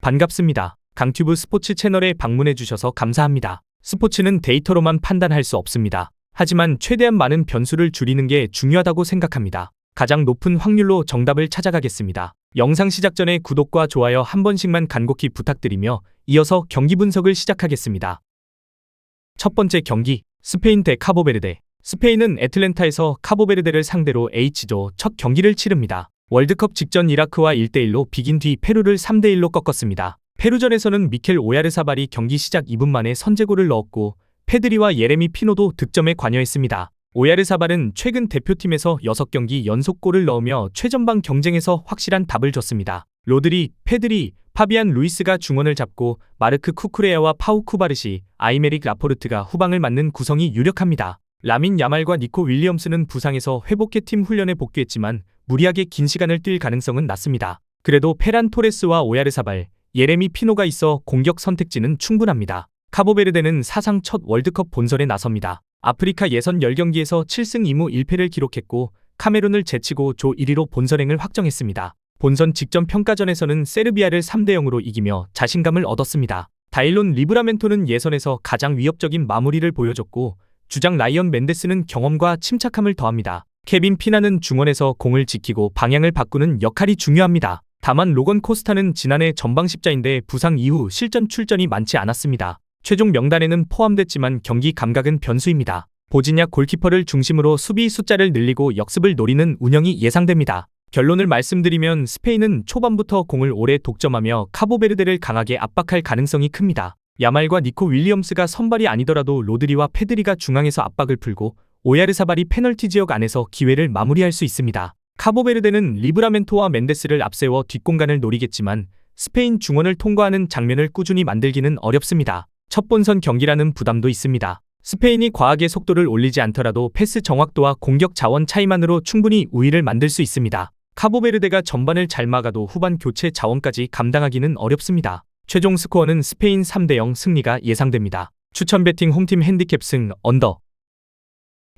반갑습니다. 강튜브 스포츠 채널에 방문해주셔서 감사합니다. 스포츠는 데이터로만 판단할 수 없습니다. 하지만 최대한 많은 변수를 줄이는 게 중요하다고 생각합니다. 가장 높은 확률로 정답을 찾아가겠습니다. 영상 시작 전에 구독과 좋아요 한 번씩만 간곡히 부탁드리며 이어서 경기 분석을 시작하겠습니다. 첫 번째 경기, 스페인 대 카보베르데. 스페인은 애틀랜타에서 카보베르데를 상대로 H조 첫 경기를 치릅니다. 월드컵 직전 이라크와 1대1로 비긴 뒤 페루를 3대1로 꺾었습니다. 페루전에서는 미켈 오야르사발이 경기 시작 2분 만에 선제골을 넣었고 페드리와 예레미 피노도 득점에 관여했습니다. 오야르사발은 최근 대표팀에서 6경기 연속골을 넣으며 최전방 경쟁에서 확실한 답을 줬습니다. 로드리, 페드리, 파비안 루이스가 중원을 잡고 마르크 쿠쿠레야와 파우 쿠바르시, 아이메릭 라포르트가 후방을 맡는 구성이 유력합니다. 라민 야말과 니코 윌리엄스는 부상에서 회복해 팀 훈련에 복귀했지만 무리하게 긴 시간을 뛸 가능성은 낮습니다. 그래도 페란 토레스와 오야르사발, 예레미 피노가 있어 공격 선택지는 충분합니다. 카보베르데는 사상 첫 월드컵 본선에 나섭니다. 아프리카 예선 10경기에서 7승 2무 1패를 기록했고 카메룬을 제치고 조 1위로 본선행을 확정했습니다. 본선 직전 평가전에서는 세르비아를 3대0으로 이기며 자신감을 얻었습니다. 다일론 리브라멘토는 예선에서 가장 위협적인 마무리를 보여줬고 주장 라이언 멘데스는 경험과 침착함을 더합니다. 케빈 피나는 중원에서 공을 지키고 방향을 바꾸는 역할이 중요합니다. 다만 로건 코스타는 지난해 전방십자인대 부상 이후 실전 출전이 많지 않았습니다. 최종 명단에는 포함됐지만 경기 감각은 변수입니다. 보지냐 골키퍼를 중심으로 수비 숫자를 늘리고 역습을 노리는 운영이 예상됩니다. 결론을 말씀드리면 스페인은 초반부터 공을 오래 독점하며 카보베르데를 강하게 압박할 가능성이 큽니다. 야말과 니코 윌리엄스가 선발이 아니더라도 로드리와 페드리가 중앙에서 압박을 풀고 오야르사발이 페널티 지역 안에서 기회를 마무리할 수 있습니다. 카보베르데는 리브라멘토와 멘데스를 앞세워 뒷공간을 노리겠지만 스페인 중원을 통과하는 장면을 꾸준히 만들기는 어렵습니다. 첫 본선 경기라는 부담도 있습니다. 스페인이 과하게 속도를 올리지 않더라도 패스 정확도와 공격 자원 차이만으로 충분히 우위를 만들 수 있습니다. 카보베르데가 전반을 잘 막아도 후반 교체 자원까지 감당하기는 어렵습니다. 최종 스코어는 스페인 3대0 승리가 예상됩니다. 추천 배팅 홈팀 핸디캡 승 언더.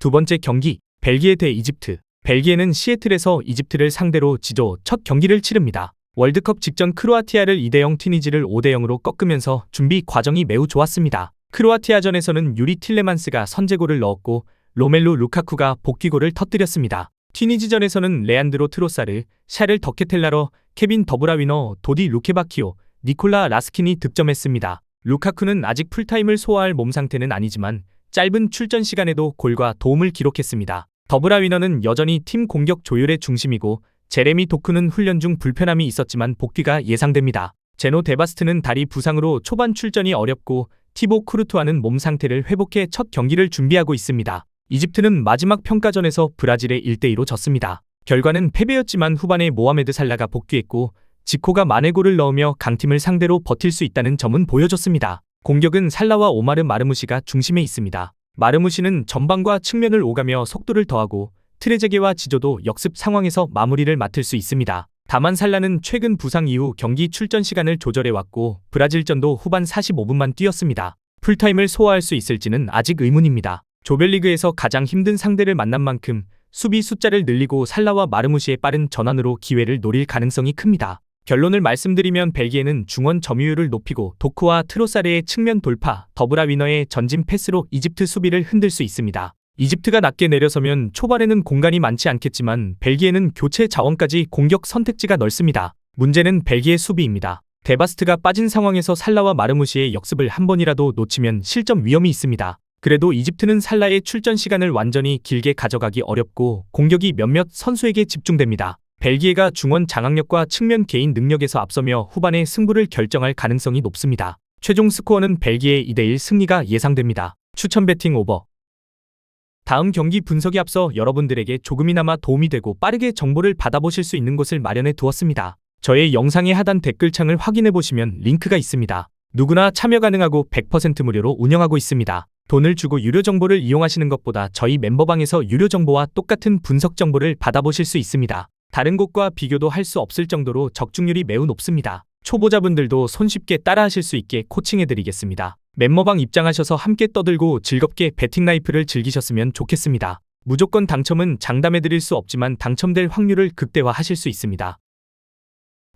두 번째 경기, 벨기에 대 이집트. 벨기에는 시애틀에서 이집트를 상대로 지조 첫 경기를 치릅니다. 월드컵 직전 크로아티아를 2대0 튀니지를 5대0으로 꺾으면서 준비 과정이 매우 좋았습니다. 크로아티아전에서는 유리 틸레만스가 선제골을 넣었고 로멜루 루카쿠가 복귀골을 터뜨렸습니다. 튀니지전에서는 레안드로 트로사르, 샤를 더케텔라러, 케빈 더브라위너, 도디 루케바키오, 니콜라 라스킨이 득점했습니다. 루카쿠는 아직 풀타임을 소화할 몸 상태는 아니지만 짧은 출전 시간에도 골과 도움을 기록했습니다. 더브라위너는 여전히 팀 공격 조율의 중심이고 제레미 도크는 훈련 중 불편함이 있었지만 복귀가 예상됩니다. 제노 데바스트는 다리 부상으로 초반 출전이 어렵고 티보 쿠르투아는 몸 상태를 회복해 첫 경기를 준비하고 있습니다. 이집트는 마지막 평가전에서 브라질에 1대2로 졌습니다. 결과는 패배였지만 후반에 모하메드 살라가 복귀했고 지코가 마네골을 넣으며 강팀을 상대로 버틸 수 있다는 점은 보여줬습니다. 공격은 살라와 오마르 마르무시가 중심에 있습니다. 마르무시는 전방과 측면을 오가며 속도를 더하고 트레제게와 지조도 역습 상황에서 마무리를 맡을 수 있습니다. 다만 살라는 최근 부상 이후 경기 출전 시간을 조절해왔고 브라질전도 후반 45분만 뛰었습니다. 풀타임을 소화할 수 있을지는 아직 의문입니다. 조별리그에서 가장 힘든 상대를 만난 만큼 수비 숫자를 늘리고 살라와 마르무시의 빠른 전환으로 기회를 노릴 가능성이 큽니다. 결론을 말씀드리면 벨기에는 중원 점유율을 높이고 도크와 트로사르의 측면 돌파, 더브라위너의 전진 패스로 이집트 수비를 흔들 수 있습니다. 이집트가 낮게 내려서면 초반에는 공간이 많지 않겠지만 벨기에는 교체 자원까지 공격 선택지가 넓습니다. 문제는 벨기에 수비입니다. 데바스트가 빠진 상황에서 살라와 마르무시의 역습을 한 번이라도 놓치면 실점 위험이 있습니다. 그래도 이집트는 살라의 출전 시간을 완전히 길게 가져가기 어렵고 공격이 몇몇 선수에게 집중됩니다. 벨기에가 중원 장악력과 측면 개인 능력에서 앞서며 후반에 승부를 결정할 가능성이 높습니다. 최종 스코어는 벨기에 2대1 승리가 예상됩니다. 추천 배팅 오버. 다음 경기 분석에 앞서 여러분들에게 조금이나마 도움이 되고 빠르게 정보를 받아보실 수 있는 곳을 마련해 두었습니다. 저의 영상의 하단 댓글창을 확인해 보시면 링크가 있습니다. 누구나 참여 가능하고 100% 무료로 운영하고 있습니다. 돈을 주고 유료 정보를 이용하시는 것보다 저희 멤버방에서 유료 정보와 똑같은 분석 정보를 받아보실 수 있습니다. 다른 곳과 비교도 할 수 없을 정도로 적중률이 매우 높습니다. 초보자분들도 손쉽게 따라하실 수 있게 코칭해드리겠습니다. 멤버방 입장하셔서 함께 떠들고 즐겁게 배팅 라이프를 즐기셨으면 좋겠습니다. 무조건 당첨은 장담해드릴 수 없지만 당첨될 확률을 극대화하실 수 있습니다.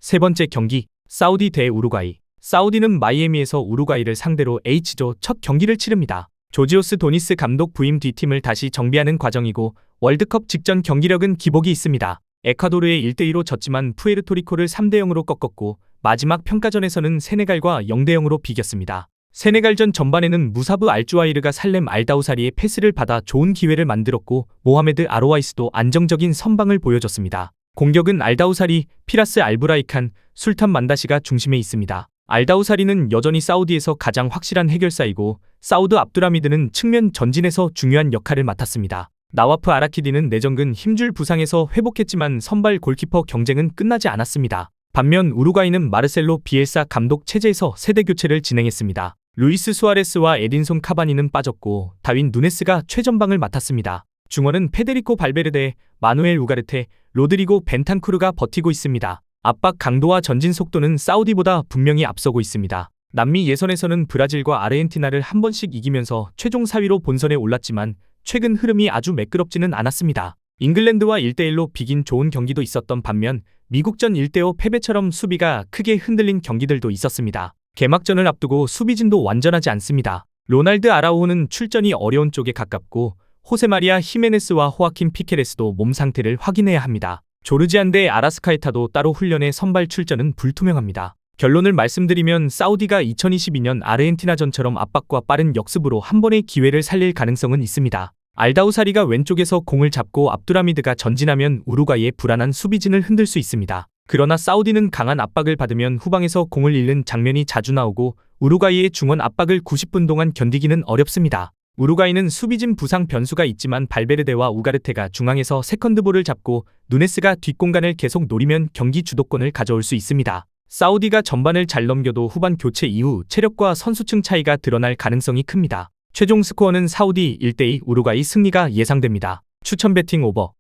세 번째 경기, 사우디 대 우루과이. 사우디는 마이애미에서 우루과이를 상대로 H조 첫 경기를 치릅니다. 조지오스 도니스 감독 부임 뒤 팀을 다시 정비하는 과정이고 월드컵 직전 경기력은 기복이 있습니다. 에콰도르에 1대2로 졌지만 푸에르토리코를 3대0으로 꺾었고 마지막 평가전에서는 세네갈과 0대0으로 비겼습니다. 세네갈전 전반에는 무사브 알주아이르가 살렘 알다우사리의 패스를 받아 좋은 기회를 만들었고 모하메드 아로와이스도 안정적인 선방을 보여줬습니다. 공격은 알다우사리, 피라스 알브라이칸, 술탄 만다시가 중심에 있습니다. 알다우사리는 여전히 사우디에서 가장 확실한 해결사이고 사우드 압두라미드는 측면 전진에서 중요한 역할을 맡았습니다. 나와프 아라키디는 내전근 힘줄 부상에서 회복했지만 선발 골키퍼 경쟁은 끝나지 않았습니다. 반면 우루과이는 마르셀로 비엘사 감독 체제에서 세대 교체를 진행했습니다. 루이스 수아레스와 에딘손 카바니는 빠졌고 다윈 누네스가 최전방을 맡았습니다. 중원은 페데리코 발베르데, 마누엘 우가르테, 로드리고 벤탄쿠르가 버티고 있습니다. 압박 강도와 전진 속도는 사우디보다 분명히 앞서고 있습니다. 남미 예선에서는 브라질과 아르헨티나를 한 번씩 이기면서 최종 4위로 본선에 올랐지만 최근 흐름이 아주 매끄럽지는 않았습니다. 잉글랜드와 1대1로 비긴 좋은 경기도 있었던 반면 미국전 1대5 패배처럼 수비가 크게 흔들린 경기들도 있었습니다. 개막전을 앞두고 수비진도 완전하지 않습니다. 로날드 아라우호는 출전이 어려운 쪽에 가깝고 호세마리아 히메네스와 호아킨 피케레스도 몸 상태를 확인해야 합니다. 조르지안 대 아라스카에타도 따로 훈련에 선발 출전은 불투명합니다. 결론을 말씀드리면 사우디가 2022년 아르헨티나전처럼 압박과 빠른 역습으로 한 번의 기회를 살릴 가능성은 있습니다. 알다우사리가 왼쪽에서 공을 잡고 압두라미드가 전진하면 우루과이의 불안한 수비진을 흔들 수 있습니다. 그러나 사우디는 강한 압박을 받으면 후방에서 공을 잃는 장면이 자주 나오고 우루과이의 중원 압박을 90분 동안 견디기는 어렵습니다. 우루과이는 수비진 부상 변수가 있지만 발베르데와 우가르테가 중앙에서 세컨드볼을 잡고 누네스가 뒷공간을 계속 노리면 경기 주도권을 가져올 수 있습니다. 사우디가 전반을 잘 넘겨도 후반 교체 이후 체력과 선수층 차이가 드러날 가능성이 큽니다. 최종 스코어는 사우디 1대2 우루과이 승리가 예상됩니다. 추천 배팅 오버.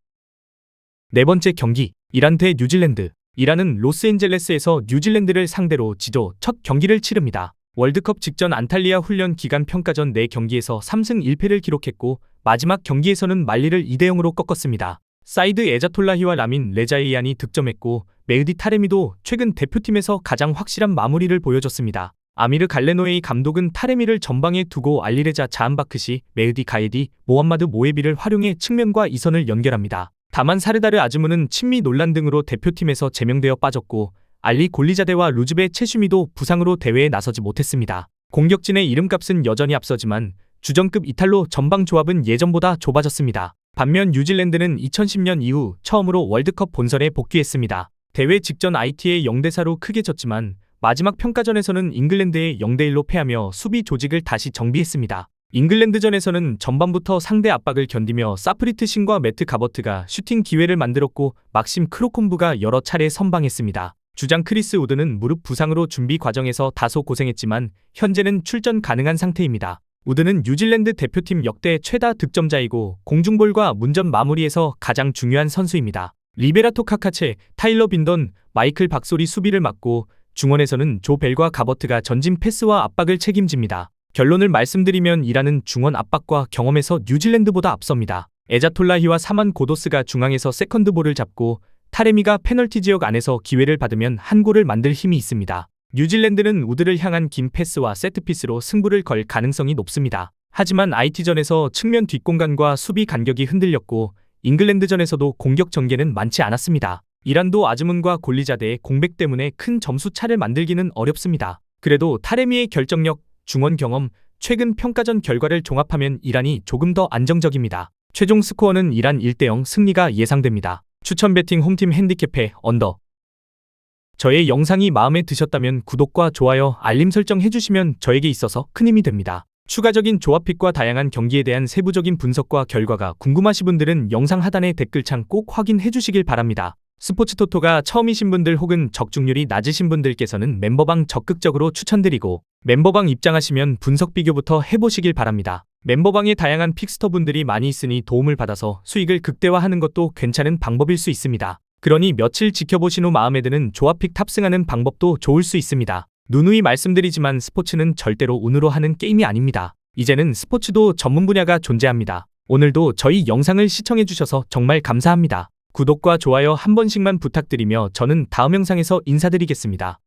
네 번째 경기, 이란 대 뉴질랜드. 이란은 로스앤젤레스에서 뉴질랜드를 상대로 지조 첫 경기를 치릅니다. 월드컵 직전 안탈리아 훈련 기간 평가전 4경기에서 3승 1패를 기록했고 마지막 경기에서는 말리를 2대0으로 꺾었습니다. 사이드 에자톨라히와 라민 레자이안이 득점했고 메흐디 타레미도 최근 대표팀에서 가장 확실한 마무리를 보여줬습니다. 아미르 갈레노에이 감독은 타레미를 전방에 두고 알리레자 자한바크시, 메흐디 가예디, 모함마드 모에비를 활용해 측면과 이선을 연결합니다. 다만 사르다르 아즈무는 친미 논란 등으로 대표팀에서 제명되어 빠졌고 알리 골리자데와 루즈베 체슈미도 부상으로 대회에 나서지 못했습니다. 공격진의 이름값은 여전히 앞서지만 주전급 이탈로 전방 조합은 예전보다 좁아졌습니다. 반면 뉴질랜드는 2010년 이후 처음으로 월드컵 본선에 복귀했습니다. 대회 직전 IT에 0대4로 크게 졌지만 마지막 평가전에서는 잉글랜드에 0대1로 패하며 수비 조직을 다시 정비했습니다. 잉글랜드전에서는 전반부터 상대 압박을 견디며 사프리트 신과 매트 가버트가 슈팅 기회를 만들었고 막심 크로콤부가 여러 차례 선방했습니다. 주장 크리스 우드는 무릎 부상으로 준비 과정에서 다소 고생했지만 현재는 출전 가능한 상태입니다. 우드는 뉴질랜드 대표팀 역대 최다 득점자이고 공중볼과 문전 마무리에서 가장 중요한 선수입니다. 리베라토 카카체, 타일러 빈던, 마이클 박솔이 수비를 맡고 중원에서는 조 벨과 가버트가 전진 패스와 압박을 책임집니다. 결론을 말씀드리면 이란은 중원 압박과 경험에서 뉴질랜드보다 앞섭니다. 에자톨라히와 사만 고도스가 중앙에서 세컨드볼을 잡고 타레미가 페널티 지역 안에서 기회를 받으면 한 골을 만들 힘이 있습니다. 뉴질랜드는 우드를 향한 긴 패스와 세트피스로 승부를 걸 가능성이 높습니다. 하지만 IT전에서 측면 뒷공간과 수비 간격이 흔들렸고 잉글랜드전에서도 공격 전개는 많지 않았습니다. 이란도 아즈문과 골리자데의 공백 때문에 큰 점수 차를 만들기는 어렵습니다. 그래도 타레미의 결정력, 중원 경험, 최근 평가전 결과를 종합하면 이란이 조금 더 안정적입니다. 최종 스코어는 이란 1대0 승리가 예상됩니다. 추천 배팅 홈팀 핸디캡에 언더. 저의 영상이 마음에 드셨다면 구독과 좋아요, 알림 설정 해주시면 저에게 있어서 큰 힘이 됩니다. 추가적인 조합픽과 다양한 경기에 대한 세부적인 분석과 결과가 궁금하신 분들은 영상 하단의 댓글창 꼭 확인해 주시길 바랍니다. 스포츠토토가 처음이신 분들 혹은 적중률이 낮으신 분들께서는 멤버방 적극적으로 추천드리고 멤버방 입장하시면 분석 비교부터 해보시길 바랍니다. 멤버방에 다양한 픽스터 분들이 많이 있으니 도움을 받아서 수익을 극대화하는 것도 괜찮은 방법일 수 있습니다. 그러니 며칠 지켜보신 후 마음에 드는 조합픽 탑승하는 방법도 좋을 수 있습니다. 누누이 말씀드리지만 스포츠는 절대로 운으로 하는 게임이 아닙니다. 이제는 스포츠도 전문 분야가 존재합니다. 오늘도 저희 영상을 시청해주셔서 정말 감사합니다. 구독과 좋아요 한 번씩만 부탁드리며 저는 다음 영상에서 인사드리겠습니다.